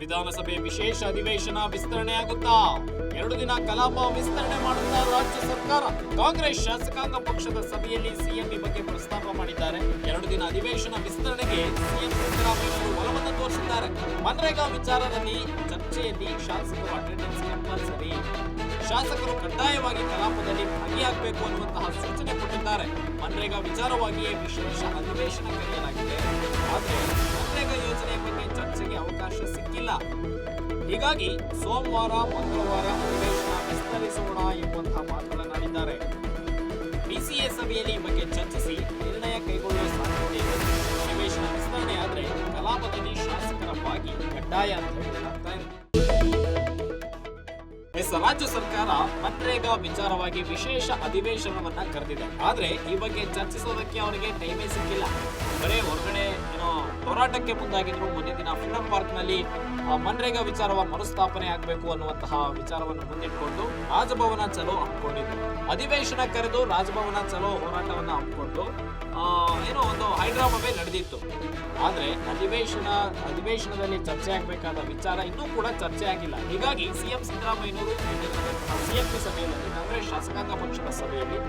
ವಿಧಾನಸಭೆ ವಿಶೇಷ ಅಧಿವೇಶನ ವಿಸ್ತರಣೆಯಾಗುತ್ತಾ? 2 ದಿನ ಕಲಾಪ ವಿಸ್ತರಣೆ ಮಾಡುತ್ತಾ ರಾಜ್ಯ ಸರ್ಕಾರ? ಕಾಂಗ್ರೆಸ್ ಶಾಸಕಾಂಗ ಪಕ್ಷದ ಸಭೆಯಲ್ಲಿ ಸಿಎಂ ಈ ಬಗ್ಗೆ ಪ್ರಸ್ತಾಪ ಮಾಡಿದ್ದಾರೆ. 2 ದಿನ ಅಧಿವೇಶನ ವಿಸ್ತರಣೆಗೆ ಸಿಎಂ ಸಿದ್ದರಾಮಯ್ಯ ಒಲವನ್ನು ತೋರಿಸಿದ್ದಾರೆ. ಮನ್ರೇಗಾ ವಿಚಾರದಲ್ಲಿ ಚರ್ಚೆಯಲ್ಲಿ ಶಾಸಕರು ಅಟೆಂಡೆನ್ಸ್ ಕಂಪಲ್ಸರಿ, ಶಾಸಕರು ಕಡ್ಡಾಯವಾಗಿ ಕಲಾಪದಲ್ಲಿ ಭಾಗಿಯಾಗಬೇಕು ಅನ್ನುವಂತಹ ಸೂಚನೆ ಕೊಟ್ಟಿದ್ದಾರೆ. ಮನ್ರೇಗಾ ವಿಚಾರವಾಗಿಯೇ ವಿಶೇಷ ಅಧಿವೇಶನ ಕರೆಯಲಾಗಿದೆ. ಆದರೆ ಮನ್ರೇಗಾ ಯೋಜನೆಯ ಬಗ್ಗೆ ಚರ್ಚೆಗೆ ಅವಕಾಶ ಸಿಕ್ಕಿಲ್ಲ. ಹೀಗಾಗಿ ಸೋಮವಾರ ಮಂಗಳವಾರ ಅಧಿವೇಶನ ವಿಸ್ತರಿಸೋಣ ಎಂಬಂತಹ ಮಾತುಗಳನ್ನಾಡಿದ್ದಾರೆ. ಬಿಸಿಎ ಸಭೆಯಲ್ಲಿ ಈ ಬಗ್ಗೆ ಚರ್ಚಿಸಿ ನಿರ್ಣಯ ಕೈಗೊಳ್ಳುವ ಸಾಧ್ಯತೆ ಇದೆ. ಅಧಿವೇಶನ ವಿಸ್ತರಣೆ ಆದರೆ ಕಲಾಪದಲ್ಲಿ ಶಾಸಕರ ಭಾಗಿ ಕಡ್ಡಾಯ ಅಂತ ಹೇಳಲಾಗ್ತಾ ಇದೆ. ರಾಜ್ಯ ಸರ್ಕಾರ ಮನ್ರೇಗಾ ವಿಚಾರವಾಗಿ ವಿಶೇಷ ಅಧಿವೇಶನವನ್ನ ಕರೆದಿದೆ. ಆದ್ರೆ ಈ ಬಗ್ಗೆ ಚರ್ಚಿಸೋದಕ್ಕೆ ಅವರಿಗೆ ಟೈಮೇ ಸಿಕ್ಕಿಲ್ಲ. ಬರೇ ಹೊರಗಡೆ ಹೋರಾಟಕ್ಕೆ ಮುಂದಾಗಿದ್ರು. ಮೊನ್ನೆ ದಿನ ಫ್ರೀಡಂ ಪಾರ್ಕ್ ನಲ್ಲಿ ಮನ್ರೇಗಾ ವಿಚಾರವ ಮರುಸ್ಥಾಪನೆ ಆಗಬೇಕು ಅನ್ನುವಂತಹ ವಿಚಾರವನ್ನು ಮುಂದಿಟ್ಕೊಂಡು ರಾಜಭವನ ಚಲೋ ಹಮ್ಮಿಕೊಂಡಿದ್ರು. ಅಧಿವೇಶನ ಕರೆದು ರಾಜಭವನ ಚಲೋ ಹೋರಾಟವನ್ನ ಹಮ್ಮಿಕೊಂಡು ಒಂದು ಹೈಡ್ರಾಮವೇ ನಡೆದಿತ್ತು. ಆದ್ರೆ ಅಧಿವೇಶನದಲ್ಲಿ ಚರ್ಚೆ ಆಗಬೇಕಾದ ವಿಚಾರ ಇನ್ನೂ ಕೂಡ ಚರ್ಚೆ ಆಗಿಲ್ಲ. ಹೀಗಾಗಿ ಸಿಎಂ ಸಿದ್ದರಾಮಯ್ಯನವರು ಸಿಎಂಪಿ ಸಭೆಯಲ್ಲಿ, ಕಾಂಗ್ರೆಸ್ ಶಾಸಕಾಂಗ ಪಕ್ಷದ ಸಭೆಯಲ್ಲಿ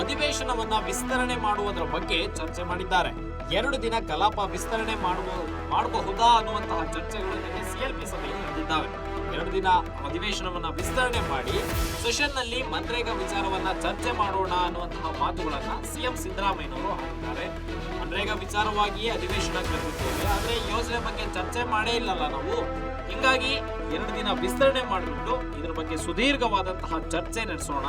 ಅಧಿವೇಶನವನ್ನ ವಿಸ್ತರಣೆ ಮಾಡುವುದರ ಬಗ್ಗೆ ಚರ್ಚೆ ಮಾಡಿದ್ದಾರೆ. 2 ದಿನ ಕಲಾಪ ವಿಸ್ತರಣೆ ಮಾಡಬಹುದಾ ಅನ್ನುವಂತಹ ಚರ್ಚೆಗಳು ನಿನ್ನೆ ಸಿಎಲ್ಪಿ ಸಭೆಯಲ್ಲಿ ನಡೆದಿದ್ದಾವೆ. 2 ದಿನ ಅಧಿವೇಶನವನ್ನ ವಿಸ್ತರಣೆ ಮಾಡಿ ಸೆಷನ್ ನಲ್ಲಿ ಮನ್ರೇಗಾ ವಿಚಾರವನ್ನ ಚರ್ಚೆ ಮಾಡೋಣ ಅನ್ನುವಂತಹ ಮಾತುಗಳನ್ನ ಸಿಎಂ ಸಿದ್ದರಾಮಯ್ಯನವರು ಹಾಕಿದ್ದಾರೆ. ಮನ್ರೇಗಾ ವಿಚಾರವಾಗಿಯೇ ಅಧಿವೇಶನ ಕರೆದಿದ್ದೇವೆ, ಆದ್ರೆ ಯೋಜನೆ ಬಗ್ಗೆ ಚರ್ಚೆ ಮಾಡೇ ಇಲ್ಲಲ್ಲ ನಾವು. ಹಿಂಗಾಗಿ 2 ದಿನ ವಿಸ್ತರಣೆ ಮಾಡಿಬಿಟ್ಟು ಇದ್ರ ಬಗ್ಗೆ ಸುದೀರ್ಘವಾದಂತಹ ಚರ್ಚೆ ನಡೆಸೋಣ.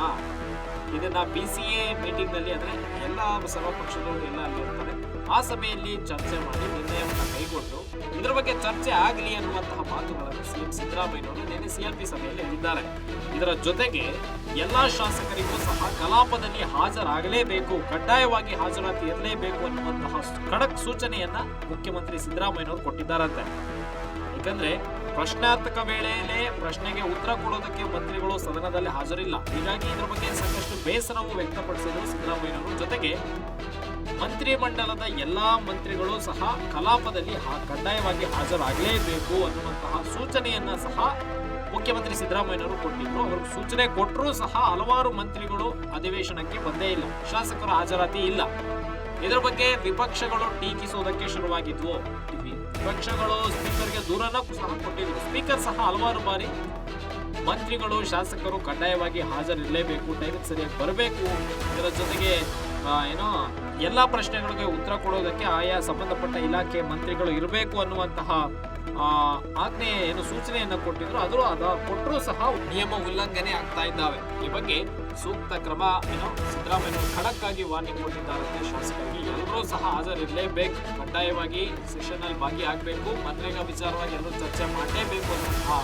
ಇದನ್ನ ಬಿಸಿಎ ಮೀಟಿಂಗ್ ನಲ್ಲಿ, ಅಂದ್ರೆ ಎಲ್ಲಾ ಸರ್ವಪಕ್ಷದವರು ಎಲ್ಲ ಅಲ್ಲಿರ್ತಾರೆ, ಆ ಸಭೆಯಲ್ಲಿ ಚರ್ಚೆ ಮಾಡಿ ನಿರ್ಣಯವನ್ನು ಕೈಗೊಂಡು ಇದರ ಬಗ್ಗೆ ಚರ್ಚೆ ಆಗಲಿ ಅನ್ನುವಂತಹ ಮಾತುಗಳನ್ನು ಸಿಎಂ ಸಿದ್ದರಾಮಯ್ಯನವರು ನಿನ್ನೆ ಸಿಎಲ್ಪಿ ಸಭೆಯಲ್ಲಿ ಹೇಳಿದ್ದಾರೆ. ಇದರ ಜೊತೆಗೆ ಎಲ್ಲಾ ಶಾಸಕರಿಗೂ ಸಹ ಕಲಾಪದಲ್ಲಿ ಹಾಜರಾಗಲೇಬೇಕು, ಕಡ್ಡಾಯವಾಗಿ ಹಾಜರಾತಿ ಇರಲೇಬೇಕು ಅನ್ನುವಂತಹ ಖಡಕ್ ಸೂಚನೆಯನ್ನ ಮುಖ್ಯಮಂತ್ರಿ ಸಿದ್ದರಾಮಯ್ಯನವರು ಕೊಟ್ಟಿದ್ದಾರಂತೆ. ಯಾಕಂದ್ರೆ ಪ್ರಶ್ನಾರ್ಥಕ ವೇಳೆಯಲ್ಲೇ ಪ್ರಶ್ನೆಗೆ ಉತ್ತರ ಕೊಡೋದಕ್ಕೆ ಮಂತ್ರಿಗಳು ಸದನದಲ್ಲಿ ಹಾಜರಿಲ್ಲ. ಹೀಗಾಗಿ ಇದರ ಬಗ್ಗೆ ಸಾಕಷ್ಟು ಬೇಸರವು ವ್ಯಕ್ತಪಡಿಸಿದರು ಸಿದ್ದರಾಮಯ್ಯನವರು. ಜೊತೆಗೆ ಮಂತ್ರಿಮಂಡಲದ ಎಲ್ಲಾ ಮಂತ್ರಿಗಳು ಸಹ ಕಲಾಪದಲ್ಲಿ ಕಡ್ಡಾಯವಾಗಿ ಹಾಜರಾಗಲೇಬೇಕು ಅನ್ನುವಂತಹ ಸೂಚನೆಯನ್ನ ಸಹ ಮುಖ್ಯಮಂತ್ರಿ ಸಿದ್ದರಾಮಯ್ಯನವರು ಕೊಟ್ಟಿದ್ರು. ಅವರು ಸೂಚನೆ ಕೊಟ್ಟರೂ ಸಹ ಹಲವಾರು ಮಂತ್ರಿಗಳು ಅಧಿವೇಶನಕ್ಕೆ ಬಂದೇ ಇಲ್ಲ, ಶಾಸಕರ ಹಾಜರಾತಿ ಇಲ್ಲ. ಇದರ ಬಗ್ಗೆ ವಿಪಕ್ಷಗಳು ಟೀಕಿಸುವುದಕ್ಕೆ ಶುರುವಾಗಿದ್ವು. ವಿಪಕ್ಷಗಳು ಸ್ಪೀಕರ್ಗೆ ದೂರನ್ನ ಸಹ ಕೊಟ್ಟಿದ್ರು. ಸ್ಪೀಕರ್ ಸಹ ಹಲವಾರು ಬಾರಿ ಮಂತ್ರಿಗಳು ಶಾಸಕರು ಕಡ್ಡಾಯವಾಗಿ ಹಾಜರಿರಲೇಬೇಕು, ಟೈಮಿಗೆ ಸರಿಯಾಗಿ ಬರಬೇಕು, ಇದರ ಜೊತೆಗೆ ಎಲ್ಲಾ ಪ್ರಶ್ನೆಗಳಿಗೆ ಉತ್ತರ ಕೊಡೋದಕ್ಕೆ ಆಯಾ ಸಂಬಂಧಪಟ್ಟ ಇಲಾಖೆ ಮಂತ್ರಿಗಳು ಇರಬೇಕು ಅನ್ನುವಂತಹ ಆಜ್ಞೆ ಸೂಚನೆಯನ್ನ ಕೊಟ್ಟಿದ್ರು. ಕೊಟ್ಟರೂ ಸಹ ನಿಯಮ ಉಲ್ಲಂಘನೆ ಆಗ್ತಾ ಇದ್ದಾವೆ. ಈ ಬಗ್ಗೆ ಸೂಕ್ತ ಕ್ರಮ ಸಿದ್ದರಾಮಯ್ಯ ಖಡಕ್ ಆಗಿ ವಾರ್ನಿಂಗ್ ಕೊಟ್ಟಿದ್ದಾರೆ ಶಾಸಕರಿಗೆ. ಎಲ್ಲರೂ ಸಹ ಹಾಜರಿರಲೇಬೇಕು, ಕಡ್ಡಾಯವಾಗಿ ಸೆಷನ್ ಅಲ್ಲಿ ಭಾಗಿಯಾಗಬೇಕು, ಮನ್ರೇಗಾ ವಿಚಾರವಾಗಿ ಎಲ್ಲರೂ ಚರ್ಚೆ ಮಾಡಲೇಬೇಕು ಅನ್ನುವಂತಹ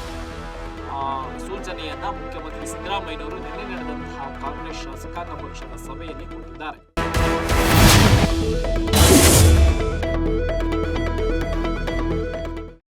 ಸೂಚನೆಯನ್ನ ಮುಖ್ಯಮಂತ್ರಿ ಸಿದ್ದರಾಮಯ್ಯನವರು ನಿನ್ನೆ ನಡೆದಂತಹ ಕಾಂಗ್ರೆಸ್ ಶಾಸಕಾಂಗ ಪಕ್ಷದ ಸಭೆಯಲ್ಲಿ ಕೊಟ್ಟಿದ್ದಾರೆ.